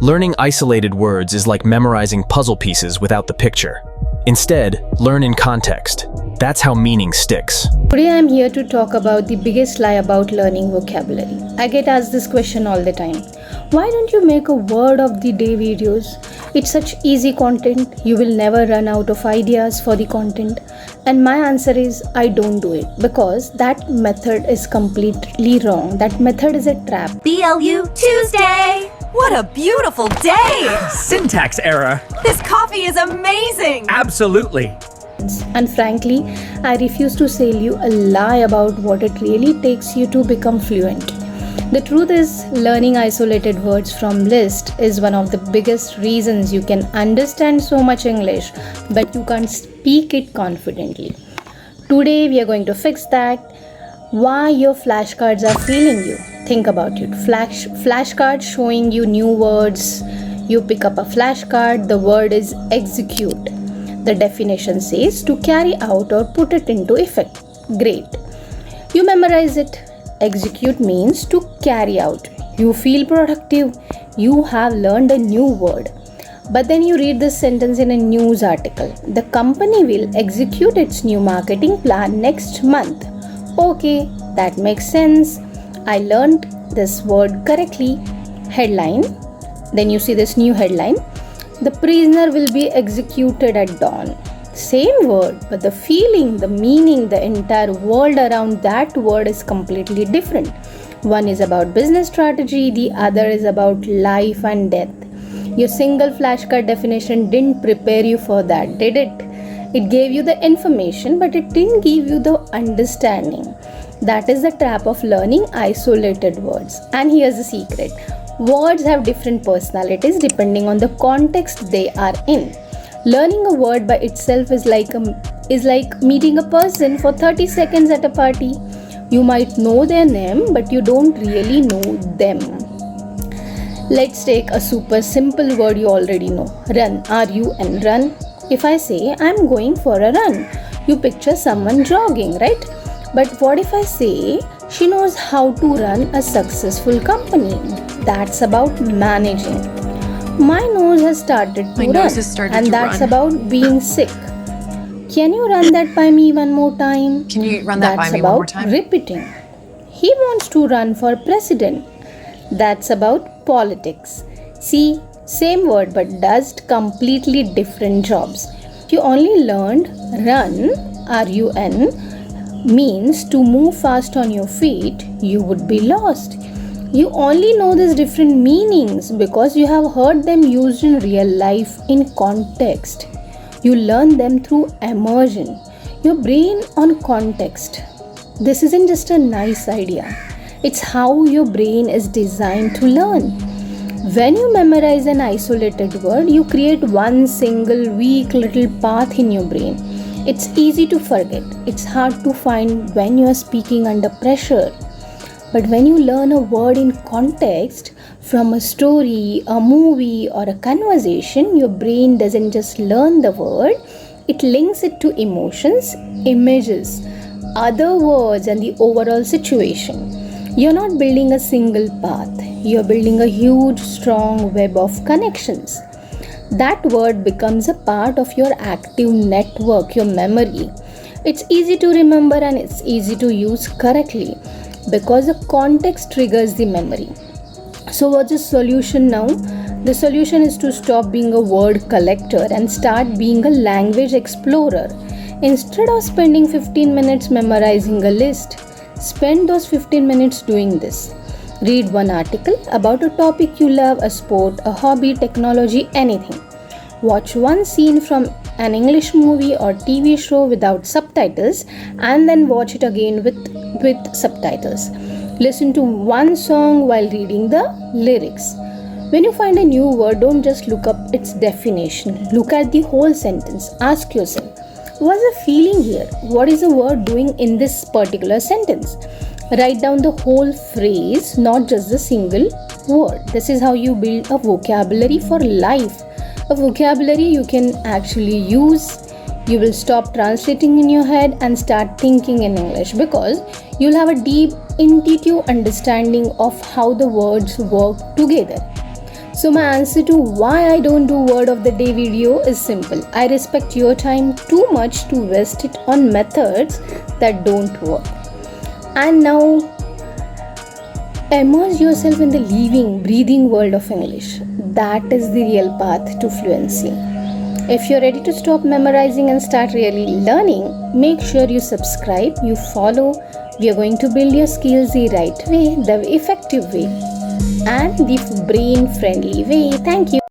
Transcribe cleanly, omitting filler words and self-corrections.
Learning isolated words is like memorizing puzzle pieces without the picture. Instead, learn in context. That's how meaning sticks. Today I'm here to talk about the biggest lie about learning vocabulary. I get asked this question all the time. Why don't you make a word of the day videos? It's such easy content, you will never run out of ideas for the content. And my answer is I don't do it because that method is completely wrong. That method is a trap. BLU Tuesday! What a beautiful day! Syntax error. This coffee is amazing! Absolutely. And frankly, I refuse to sell you a lie about what it really takes you to become fluent. The truth is, learning isolated words from list is one of the biggest reasons you can understand so much English, but you can't speak it confidently. Today we are going to fix that. Why your flashcards are failing you. Think about it. Flashcards showing you new words. You pick up a flashcard, the word is execute. The definition says to carry out or put it into effect. Great. You memorize it. Execute means to carry out. You feel productive. You have learned a new word. But then you read this sentence in a news article. The company will execute its new marketing plan next month. Okay, that makes sense. I learned this word correctly. Headline. Then you see this new headline. The prisoner will be executed at dawn. Same word, but the feeling, the meaning, the entire world around that word is completely different. One is about business strategy, the other is about life and death. Your single flashcard definition didn't prepare you for that, did it? It gave you the information, but it didn't give you the understanding. That is the trap of learning isolated words. And here's the secret. Words have different personalities depending on the context they are in. Learning a word by itself is like meeting a person for 30 seconds at a party. You might know their name, but you don't really know them. Let's take a super simple word you already know. Run. R-U-N. Run. If I say I'm going for a run, you picture someone jogging, right? But what if I say she knows how to run a successful company? That's about managing. My nose has started to run, and that's about being sick. Can you run that by me one more time? Can you run that by me one more time? That's about repeating. He wants to run for president. That's about politics. See, same word but does completely different jobs. If you only learned run, R-U-N, means to move fast on your feet, you would be lost. You only know these different meanings because you have heard them used in real life in context. You learn them through immersion. Your brain on context. This isn't just a nice idea. It's how your brain is designed to learn. When you memorize an isolated word, you create one single weak little path in your brain. It's easy to forget. It's hard to find when you are speaking under pressure. But when you learn a word in context, from a story, a movie, or a conversation, your brain doesn't just learn the word, it links it to emotions, images, other words, and the overall situation. You're not building a single path, you're building a huge, strong web of connections. That word becomes a part of your active network, your memory. It's easy to remember and it's easy to use correctly, because the context triggers the memory. So what's the solution now? The solution is to stop being a word collector and start being a language explorer. Instead of spending 15 minutes memorizing a list, spend those 15 minutes doing this. Read one article about a topic you love, a sport, a hobby, technology, anything. Watch one scene from an English movie or TV show without subtitles and then watch it again with subtitles. Listen to one song while reading the lyrics. When you find a new word, don't just look up its definition. Look at the whole sentence. Ask yourself, what's the feeling here? What is the word doing in this particular sentence? Write down the whole phrase, not just the single word. This is how you build a vocabulary for life. A vocabulary you can actually use. You will stop translating in your head and start thinking in English because you'll have a deep, intuitive understanding of how the words work together. So my answer to why I don't do word of the day video is simple. I respect your time too much to waste it on methods that don't work. And now immerse yourself in the living, breathing world of English. That is the real path to fluency. If you're ready to stop memorizing and start really learning, make sure you subscribe, you follow. We are going to build your skills the right way, the effective way, and the brain friendly way. Thank you.